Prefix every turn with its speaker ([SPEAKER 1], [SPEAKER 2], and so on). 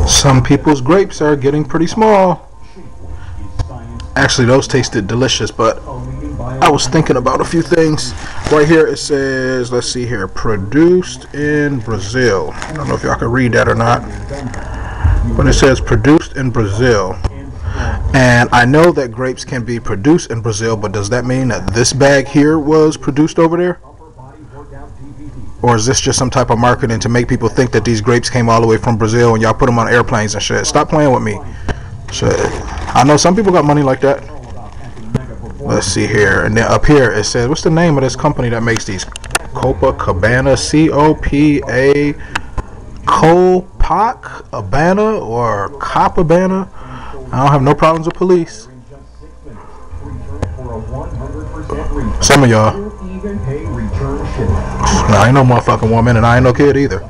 [SPEAKER 1] Some people's grapes are getting pretty small. Actually, those tasted delicious, but I was thinking about a few things. Right here it says, let's see here, produced in Brazil. I don't know if y'all can read that or not, but it says produced in Brazil. And I know that grapes can be produced in Brazil, but does that mean that this bag here was produced over there? Or is this just some type of marketing to make people think that these grapes came all the way from Brazil and y'all put them on airplanes and shit? Stop playing with me. Shit. I know some people got money like that. Let's see here. And then up here it says, what's the name of this company that makes these? Copacabana, C-O-P-A, Copacabana or Copacabana. I don't have no problems with police. Some of y'all. I ain't no motherfucking woman and I ain't no kid either.